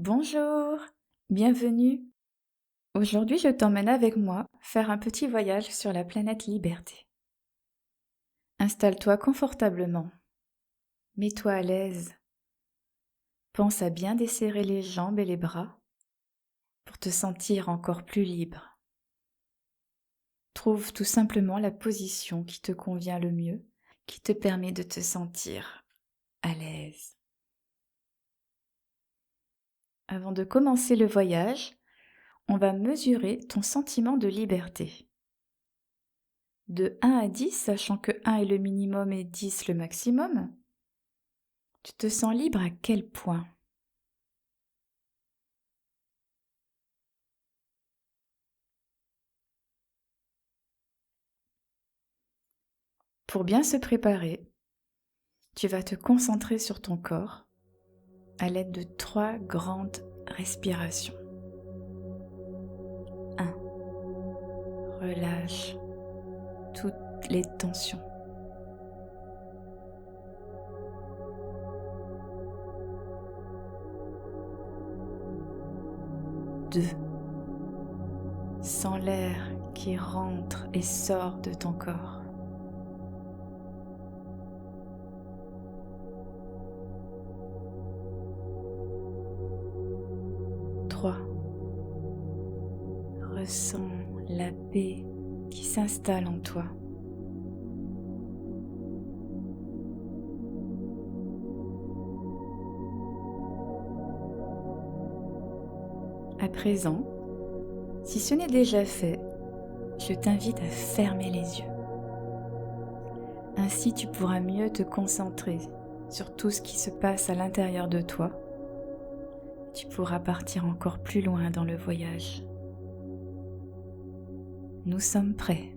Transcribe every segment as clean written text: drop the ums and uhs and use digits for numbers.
Bonjour, bienvenue. Aujourd'hui, je t'emmène avec moi faire un petit voyage sur la planète Liberté. Installe-toi confortablement, mets-toi à l'aise. Pense à bien desserrer les jambes et les bras pour te sentir encore plus libre. Trouve tout simplement la position qui te convient le mieux, qui te permet de te sentir à l'aise. Avant de commencer le voyage, on va mesurer ton sentiment de liberté. De 1 à 10, sachant que 1 est le minimum et 10 le maximum, tu te sens libre à quel point? Pour bien se préparer, tu vas te concentrer sur ton corps à l'aide de 3 grandes respirations. 1. Relâche toutes les tensions. 2. Sens l'air qui rentre et sort de ton corps. 3. Ressens la paix qui s'installe en toi. À présent, si ce n'est déjà fait, je t'invite à fermer les yeux. Ainsi, tu pourras mieux te concentrer sur tout ce qui se passe à l'intérieur de toi. Tu pourras partir encore plus loin dans le voyage. Nous sommes prêts.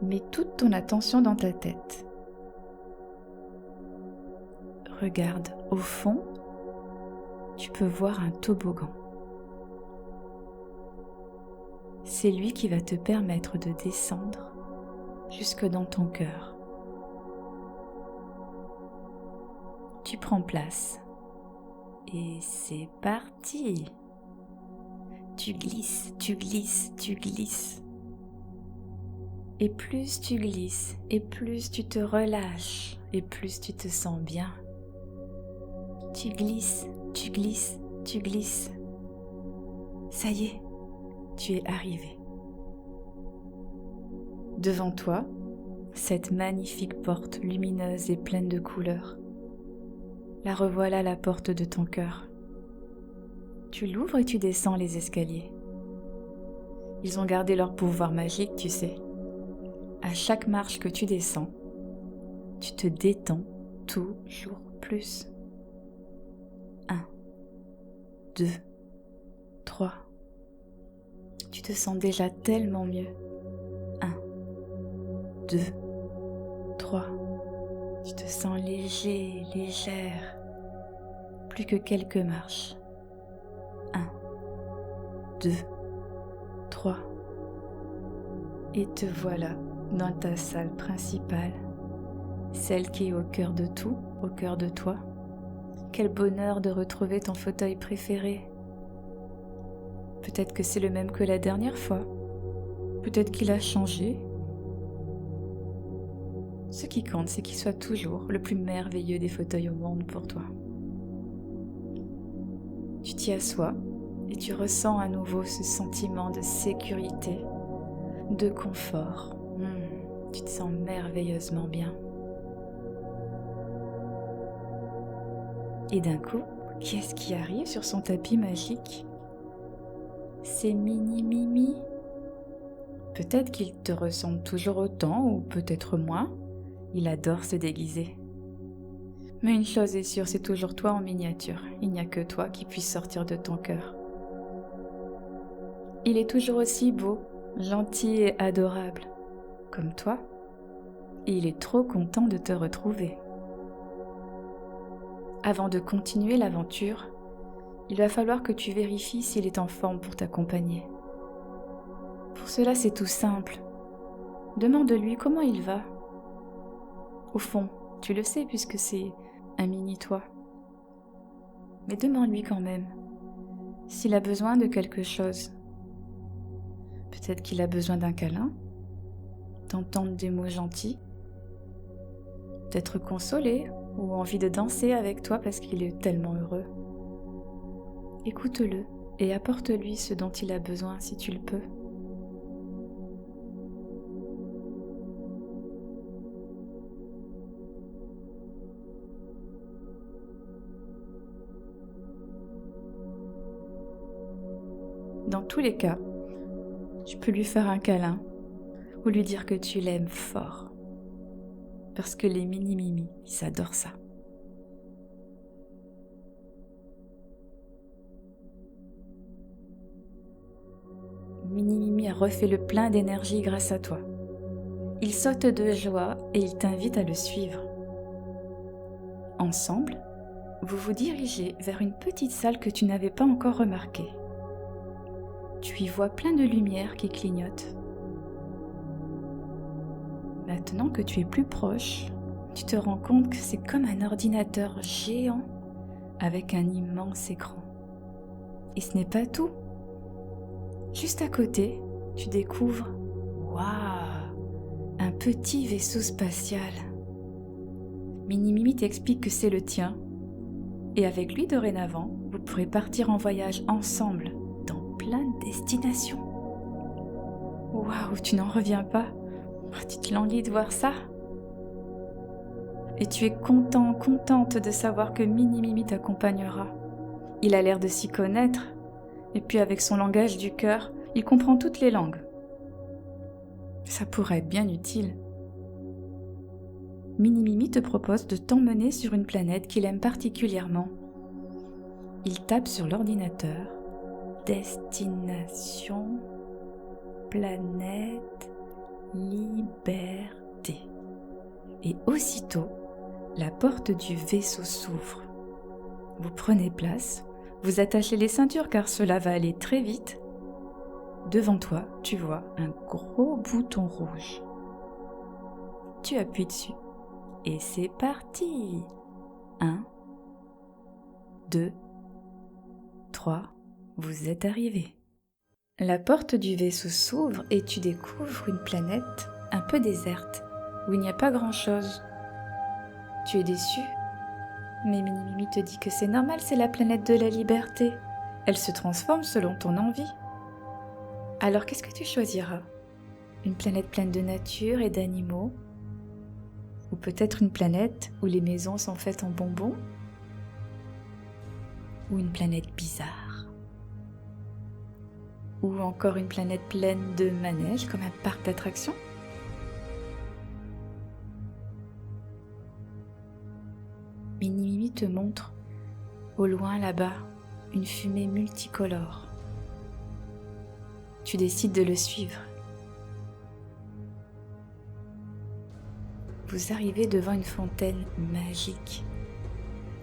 Mets toute ton attention dans ta tête. Regarde au fond, tu peux voir un toboggan. C'est lui qui va te permettre de descendre jusque dans ton cœur. Tu prends place et c'est parti. Tu glisses, tu glisses, tu glisses. Et plus tu glisses, et plus tu te relâches, et plus tu te sens bien. Tu glisses, tu glisses, tu glisses. Ça y est, tu es arrivé. Devant toi, cette magnifique porte lumineuse et pleine de couleurs. La revoilà la porte de ton cœur. Tu l'ouvres et tu descends les escaliers. Ils ont gardé leur pouvoir magique, tu sais. À chaque marche que tu descends, tu te détends toujours plus. 1, 2, 3. Tu te sens déjà tellement mieux. 1, 2, 3. Tu te sens léger, légère. Plus que quelques marches. 1, 2, 3. Et te voilà dans ta salle principale, celle qui est au cœur de tout, au cœur de toi. Quel bonheur de retrouver ton fauteuil préféré. Peut-être que c'est le même que la dernière fois. Peut-être qu'il a changé. Ce qui compte, c'est qu'il soit toujours le plus merveilleux des fauteuils au monde pour toi. Tu t'y assois et tu ressens à nouveau ce sentiment de sécurité, de confort. Tu te sens merveilleusement bien. Et d'un coup, qu'est-ce qui arrive sur son tapis magique? C'est Mini Mimi. Peut-être qu'il te ressemble toujours autant ou peut-être moins. Il adore se déguiser. Mais une chose est sûre, c'est toujours toi en miniature. Il n'y a que toi qui puisse sortir de ton cœur. Il est toujours aussi beau, gentil et adorable, comme toi. Et il est trop content de te retrouver. Avant de continuer l'aventure, il va falloir que tu vérifies s'il est en forme pour t'accompagner. Pour cela, c'est tout simple. Demande-lui comment il va. Au fond, tu le sais puisque c'est un mini-toi. Mais demande-lui quand même s'il a besoin de quelque chose. Peut-être qu'il a besoin d'un câlin, d'entendre des mots gentils, d'être consolé ou envie de danser avec toi parce qu'il est tellement heureux. Écoute-le et apporte-lui ce dont il a besoin si tu le peux. Dans tous les cas, tu peux lui faire un câlin ou lui dire que tu l'aimes fort. Parce que les mini-mimi, ils adorent ça. Mini-mimi a refait le plein d'énergie grâce à toi. Il saute de joie et il t'invite à le suivre. Ensemble, vous vous dirigez vers une petite salle que tu n'avais pas encore remarquée. Tu y vois plein de lumières qui clignotent. Maintenant que tu es plus proche, tu te rends compte que c'est comme un ordinateur géant avec un immense écran. Et ce n'est pas tout. Juste à côté, tu découvres un petit vaisseau spatial. Mini-Mimi t'explique que c'est le tien. Et avec lui dorénavant, vous pourrez partir en voyage ensemble dans plein de destinations. Waouh, tu n'en reviens pas? Tu te languis de voir ça? Et tu es contente de savoir que Mini-Mimi t'accompagnera. Il a l'air de s'y connaître. Et puis avec son langage du cœur, il comprend toutes les langues. Ça pourrait être bien utile. Mini-Mimi te propose de t'emmener sur une planète qu'il aime particulièrement. Il tape sur l'ordinateur. Destination, planète, liberté. Et aussitôt, la porte du vaisseau s'ouvre. Vous prenez place, vous attachez les ceintures car cela va aller très vite. Devant toi, tu vois un gros bouton rouge. Tu appuies dessus et c'est parti. 1, 2, 3, vous êtes arrivés. La porte du vaisseau s'ouvre et tu découvres une planète un peu déserte, où il n'y a pas grand-chose. Tu es déçu, mais Mini-Mimi te dit que c'est normal, c'est la planète de la liberté. Elle se transforme selon ton envie. Alors qu'est-ce que tu choisiras? Une planète pleine de nature et d'animaux? Ou peut-être une planète où les maisons sont faites en bonbons? Ou une planète bizarre? Ou encore une planète pleine de manèges comme un parc d'attractions? Mini-Mimi te montre, au loin là-bas, une fumée multicolore. Tu décides de le suivre. Vous arrivez devant une fontaine magique.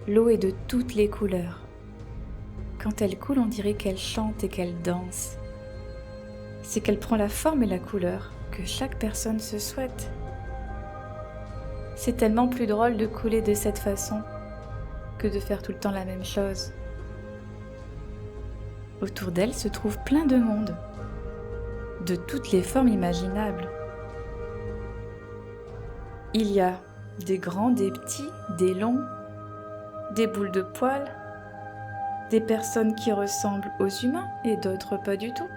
L'eau est de toutes les couleurs. Quand elle coule, on dirait qu'elle chante et qu'elle danse. C'est qu'elle prend la forme et la couleur que chaque personne se souhaite. C'est tellement plus drôle de couler de cette façon que de faire tout le temps la même chose. Autour d'elle se trouve plein de monde, de toutes les formes imaginables. Il y a des grands, des petits, des longs, des boules de poils, des personnes qui ressemblent aux humains et d'autres pas du tout.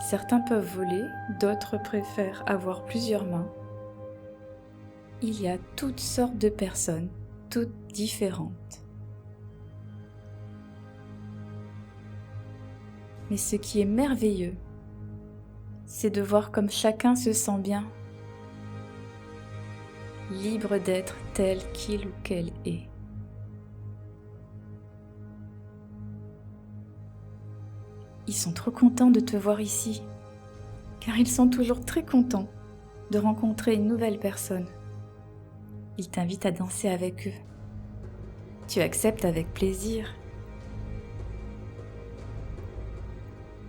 Certains peuvent voler, d'autres préfèrent avoir plusieurs mains. Il y a toutes sortes de personnes, toutes différentes. Mais ce qui est merveilleux, c'est de voir comme chacun se sent bien, libre d'être tel qu'il ou qu'elle est. Ils sont trop contents de te voir ici, car ils sont toujours très contents de rencontrer une nouvelle personne. Ils t'invitent à danser avec eux. Tu acceptes avec plaisir.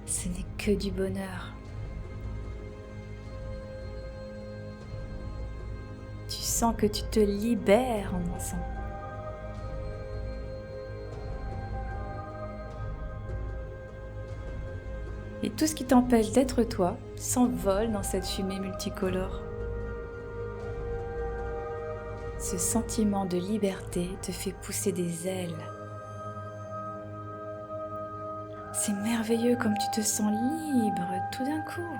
Ce n'est que du bonheur. sens que tu te libères en dansant. Et tout ce qui t'empêche d'être toi s'envole dans cette fumée multicolore. Ce sentiment de liberté te fait pousser des ailes. C'est merveilleux comme tu te sens libre tout d'un coup.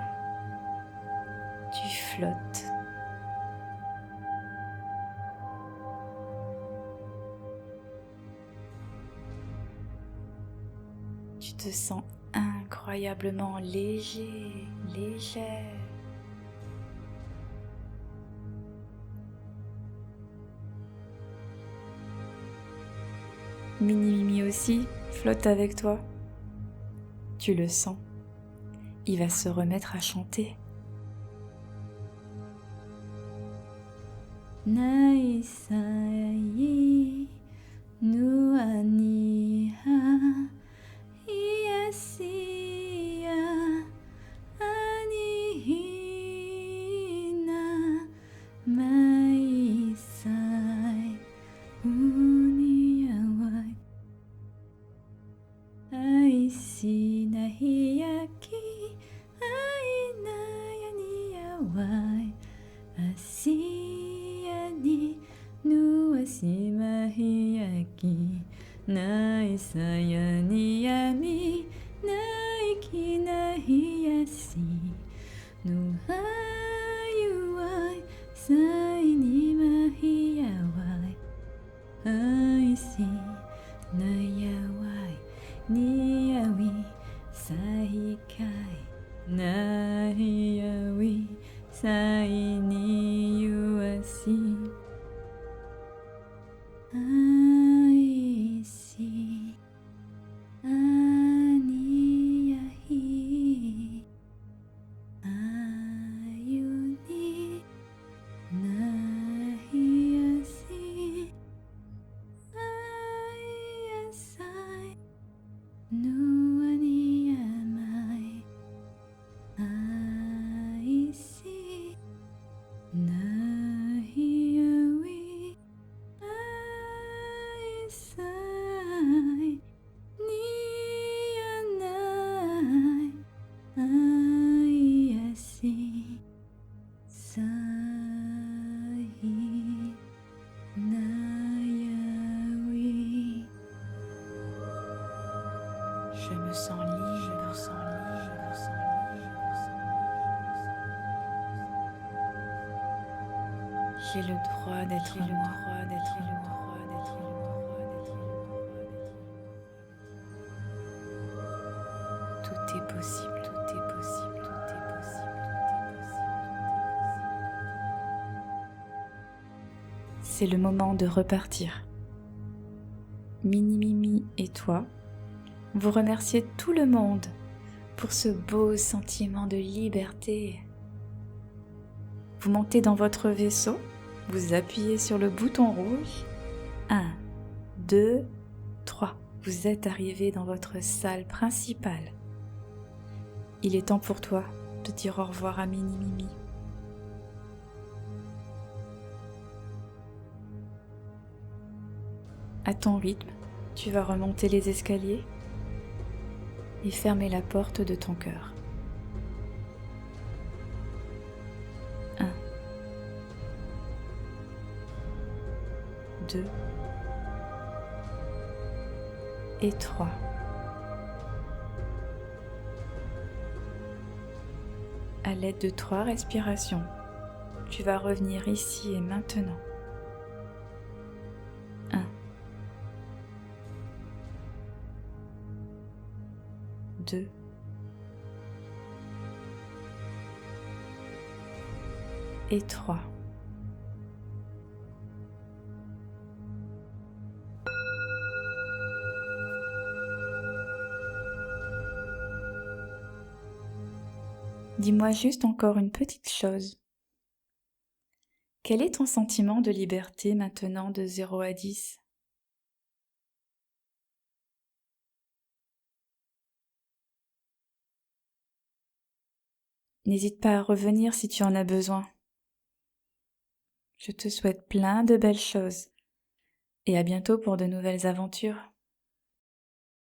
Tu flottes. Tu te sens incroyablement léger, légère. Mini Mimi aussi flotte avec toi. Tu le sens. Il va se remettre à chanter. Naisai nuaniha iasia anihina maisai uniawai aisi nahiaki ainayaniawai asiani nuasimahiyaki naisayani yami naiki nahiyasi nuhayuai saini mahiyawai aisi nayawai niyawi sahikai nahiyawi saini yuasi aisi aniyahi ayuni nahiyasi ayasai nuaniyamai aisi nahiyawi aisai niyanai ayasi sahi nayawi. Je me sens libre, je me sens libre, je me sens libre, j'ai le droit d'être moi, d'être le droit d'être le droit d'être tout est possible, tout est possible, tout est possible, tout est possible, tout est possible. C'est le moment de repartir. Mini Mimi et toi, vous remerciez tout le monde pour ce beau sentiment de liberté. Vous montez dans votre vaisseau, vous appuyez sur le bouton rouge. 1, 2, 3. Vous êtes arrivé dans votre salle principale. Il est temps pour toi de dire au revoir à Mini Mimi. À ton rythme, tu vas remonter les escaliers et fermer la porte de ton cœur. 1, 2 et 3. À l'aide de 3 respirations, tu vas revenir ici et maintenant. 1, 2 et 3. Dis-moi juste encore une petite chose. Quel est ton sentiment de liberté maintenant de 0 à 10 ? N'hésite pas à revenir si tu en as besoin. Je te souhaite plein de belles choses et à bientôt pour de nouvelles aventures.